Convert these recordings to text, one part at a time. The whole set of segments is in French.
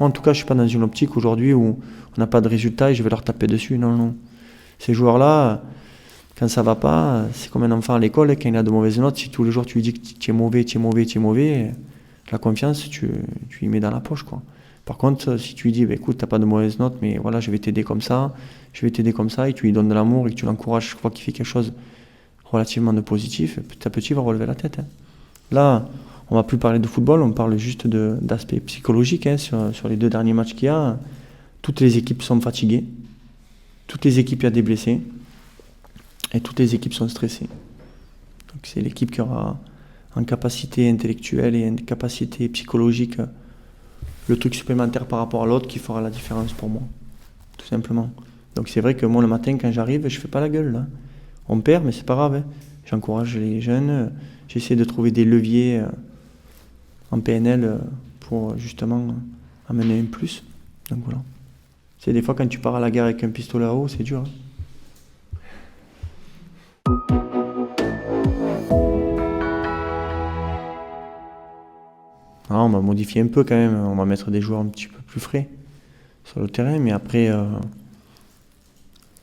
Moi, en tout cas, je ne suis pas dans une optique aujourd'hui où on n'a pas de résultat et je vais leur taper dessus. Non, non. Ces joueurs-là, quand ça va pas, c'est comme un enfant à l'école, quand il a de mauvaises notes, si tous les jours tu lui dis que tu es mauvais, tu es mauvais, tu es mauvais, la confiance, tu y mets dans la poche, quoi. Par contre, si tu lui dis, bah, écoute, t'as pas de mauvaises notes, mais voilà, je vais t'aider comme ça, et tu lui donnes de l'amour et que tu l'encourages chaque fois qu'il fait quelque chose relativement de positif, petit à petit, il va relever la tête. Hein. Là, on va plus parler de football, on parle juste d'aspect psychologique, hein, sur les 2 derniers matchs qu'il y a. Toutes les équipes sont fatiguées, toutes les équipes, il y a des blessés, et toutes les équipes sont stressées. Donc c'est l'équipe qui aura en capacité intellectuelle et en capacité psychologique le truc supplémentaire par rapport à l'autre qui fera la différence pour moi, tout simplement. Donc c'est vrai que moi le matin quand j'arrive, je fais pas la gueule là. On perd mais c'est pas grave. Hein. J'encourage les jeunes, j'essaie de trouver des leviers en PNL pour justement amener un plus. Donc voilà. C'est des fois quand tu pars à la guerre avec un pistolet à eau, c'est dur. Hein. Ah, on va modifier un peu quand même, on va mettre des joueurs un petit peu plus frais sur le terrain, mais après,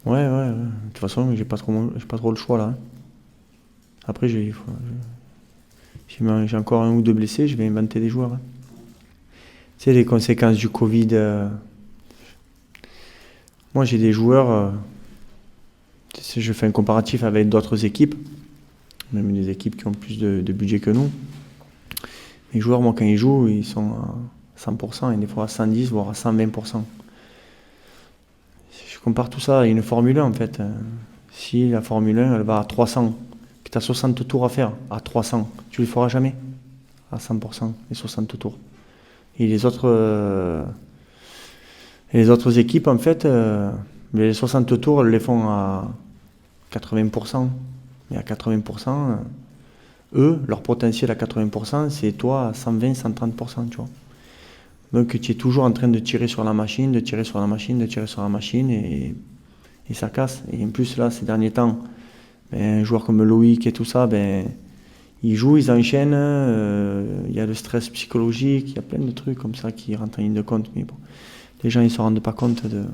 ouais. De toute façon, j'ai pas trop le choix là. Hein. Après, j'ai encore 1 ou 2 blessés, je vais inventer des joueurs. Hein. Tu sais, les conséquences du Covid. Moi, j'ai des joueurs. Je fais un comparatif avec d'autres équipes, même des équipes qui ont plus de budget que nous. Les joueurs, moi, quand ils jouent, ils sont à 100% et des fois à 110, voire à 120%. Je compare tout ça à une Formule 1, en fait. Si la Formule 1, elle va à 300, que tu as 60 tours à faire, à 300, tu ne les feras jamais à 100%, les 60 tours. Et les autres équipes, en fait, les 60 tours, elles les font à 80%. Mais à 80%, eux, leur potentiel à 80%, c'est toi à 120, 130%, tu vois. Donc tu es toujours en train de tirer sur la machine, et ça casse. Et en plus, là, ces derniers temps, un joueur comme Loïc et tout ça, ils jouent, ils enchaînent, il y a le stress psychologique, il y a plein de trucs comme ça qui rentrent en ligne de compte. Mais bon, les gens, ils ne se rendent pas compte de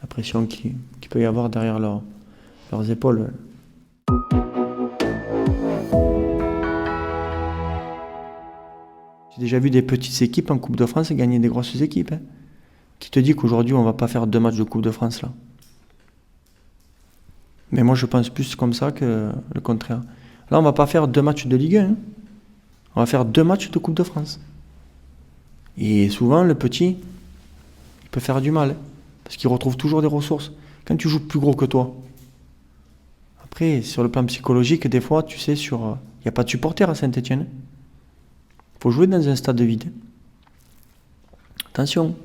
la pression qu'il peut y avoir derrière leurs épaules. J'ai déjà vu des petites équipes en Coupe de France gagner des grosses équipes. Hein. Qui te dit qu'aujourd'hui, on ne va pas faire 2 matchs de Coupe de France là? Mais moi, je pense plus comme ça que le contraire. Là, on ne va pas faire 2 matchs de Ligue 1. Hein. On va faire 2 matchs de Coupe de France. Et souvent, le petit, il peut faire du mal. Hein, parce qu'il retrouve toujours des ressources. Quand tu joues plus gros que toi. Après, sur le plan psychologique, des fois, tu sais, il n'y a pas de supporters à Saint-Etienne. Il faut jouer dans un stade vide. Attention.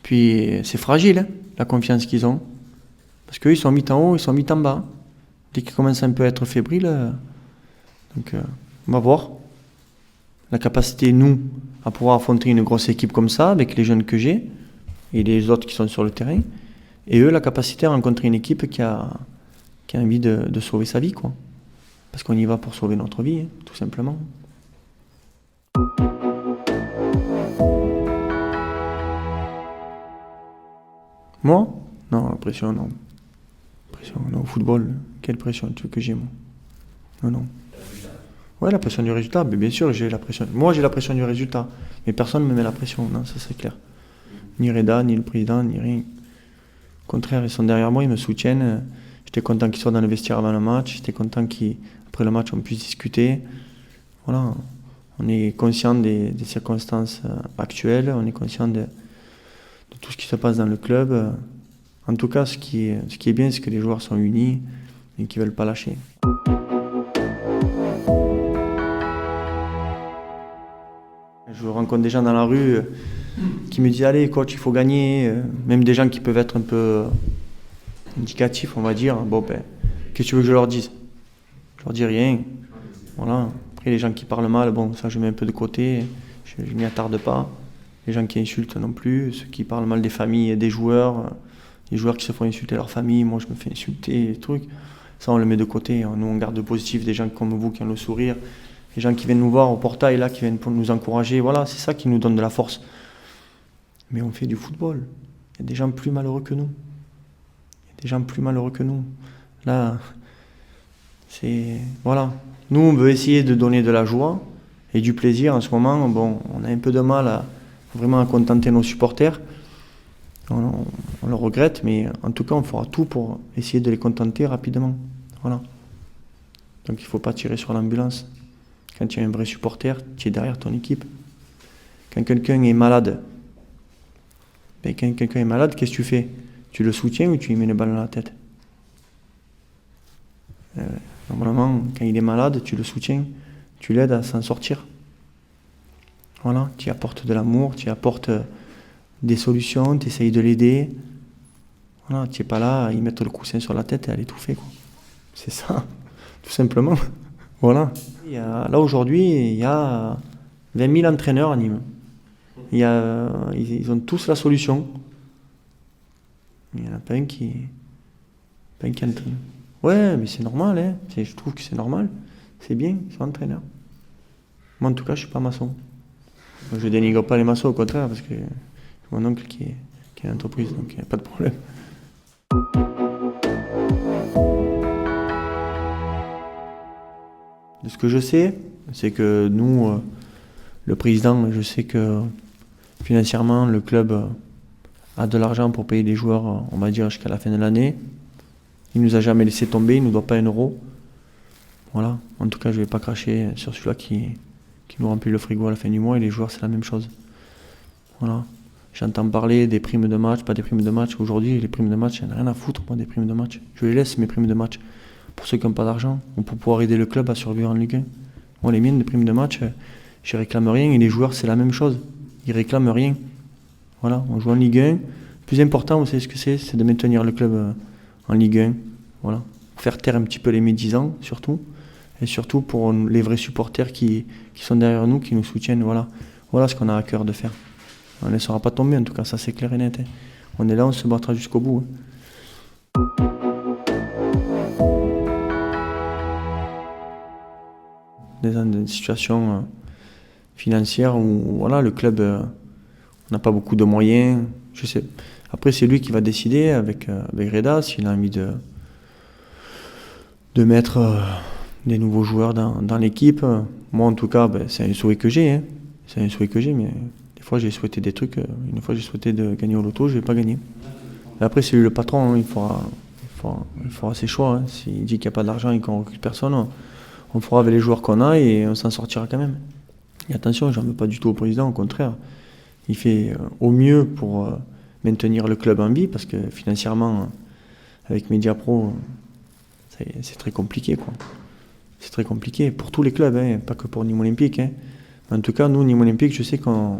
Puis c'est fragile, hein, la confiance qu'ils ont. Parce qu'eux, ils sont mis en haut, ils sont mis en bas. Dès qu'ils commencent un peu à être fébriles, donc on va voir. La capacité, nous, à pouvoir affronter une grosse équipe comme ça, avec les jeunes que j'ai, et les autres qui sont sur le terrain. Et eux, la capacité à rencontrer une équipe qui a envie de sauver sa vie, quoi. Parce qu'on y va pour sauver notre vie, hein, tout simplement. Moi? Non, la pression, non. Pression, non, au football, quelle pression tu veux que j'ai, moi? Non. Ouais, la pression du résultat, mais bien sûr, j'ai la pression. Moi, j'ai la pression du résultat, mais personne ne me met la pression, non, ça c'est clair. Ni Reda, ni le président, ni rien. Au contraire, ils sont derrière moi, ils me soutiennent. J'étais content qu'ils soient dans le vestiaire avant le match, j'étais content qu'après le match, on puisse discuter. Voilà, on est conscient des circonstances actuelles, on est conscient de tout ce qui se passe dans le club. En tout cas, ce qui est bien, c'est que les joueurs sont unis et qu'ils ne veulent pas lâcher. Je rencontre des gens dans la rue qui me disent « Allez, coach, il faut gagner ». Même des gens qui peuvent être un peu indicatifs, on va dire. Bon, qu'est-ce que tu veux que je leur dise? Je leur dis rien. Voilà. Après, les gens qui parlent mal, bon, ça, je mets un peu de côté. Je m'y attarde pas. Les gens qui insultent non plus. Ceux qui parlent mal des familles et des joueurs. Les joueurs qui se font insulter leur famille. Moi, je me fais insulter, des trucs. Ça, on le met de côté. Nous, on garde le positif des gens comme vous qui ont le sourire. Les gens qui viennent nous voir au portail, là, qui viennent pour nous encourager. Voilà, c'est ça qui nous donne de la force. Mais on fait du football. Il y a des gens plus malheureux que nous. Là, voilà. Nous, on veut essayer de donner de la joie et du plaisir. En ce moment, bon, on a un peu de mal à contenter nos supporters. On le regrette, mais en tout cas, on fera tout pour essayer de les contenter rapidement. Voilà. Donc il ne faut pas tirer sur l'ambulance. Quand tu es un vrai supporter, tu es derrière ton équipe. Quand quelqu'un est malade, qu'est-ce que tu fais? Tu le soutiens ou tu lui mets une balle dans la tête? Normalement, quand il est malade, tu le soutiens, tu l'aides à s'en sortir. Voilà, tu apportes de l'amour, tu apportes des solutions, tu essayes de l'aider. Voilà, tu n'es pas là à y mettre le coussin sur la tête et à l'étouffer, quoi. C'est ça, tout simplement. Voilà. Là, aujourd'hui, il y a 20 000 entraîneurs à Nîmes. Ils ont tous la solution. Il n'y en a pas un qui entraîne. Ouais, mais c'est normal, hein. Je trouve que c'est normal. C'est bien, ils sont entraîneurs. Moi, en tout cas, je ne suis pas maçon. Je dénigre pas les maçons, au contraire, parce que j'ai mon oncle qui est une entreprise, donc il n'y a pas de problème. De ce que je sais, c'est que nous, le président, je sais que financièrement, le club a de l'argent pour payer les joueurs, on va dire, jusqu'à la fin de l'année. Il ne nous a jamais laissé tomber, il ne nous doit pas un euro. Voilà, en tout cas, je ne vais pas cracher sur celui-là qui nous remplit le frigo à la fin du mois, et les joueurs, c'est la même chose. Voilà. J'entends parler des primes de match, pas des primes de match. Aujourd'hui, les primes de match, j'en ai rien à foutre, moi, des primes de match. Je les laisse, mes primes de match, pour ceux qui n'ont pas d'argent, ou pour pouvoir aider le club à survivre en Ligue 1. Moi, les miennes, des primes de match, je réclame rien, et les joueurs, c'est la même chose. Ils réclament rien. Voilà, on joue en Ligue 1. Le plus important, vous savez ce que c'est de maintenir le club en Ligue 1. Voilà. Faire taire un petit peu les médisants, surtout. Et surtout pour les vrais supporters qui sont derrière nous, qui nous soutiennent. Voilà ce qu'on a à cœur de faire. On ne laissera pas tomber, en tout cas, ça c'est clair et net. Hein. On est là, on se battra jusqu'au bout. Hein. Dans des situations financières où voilà, le club n'a pas beaucoup de moyens. Je sais. Après, c'est lui qui va décider avec Reda s'il a envie de mettre des nouveaux joueurs dans l'équipe. Moi, en tout cas, c'est un souhait que j'ai. Hein. C'est un souhait que j'ai, mais des fois, j'ai souhaité des trucs. Une fois, j'ai souhaité de gagner au loto, je n'ai pas gagné. Et après, c'est lui le patron. Hein. Il fera ses choix. Hein. S'il dit qu'il n'y a pas d'argent et qu'on ne recrute personne, on fera avec les joueurs qu'on a et on s'en sortira quand même. Et attention, j'en veux pas du tout au président, au contraire. Il fait au mieux pour maintenir le club en vie, parce que financièrement, avec Mediapro, c'est très compliqué, quoi. C'est très compliqué pour tous les clubs, hein, pas que pour Nîmes Olympique. Hein. En tout cas, nous, Nîmes Olympique, je sais qu'on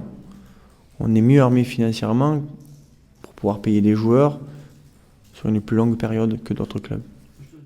est mieux armé financièrement pour pouvoir payer les joueurs sur une plus longue période que d'autres clubs.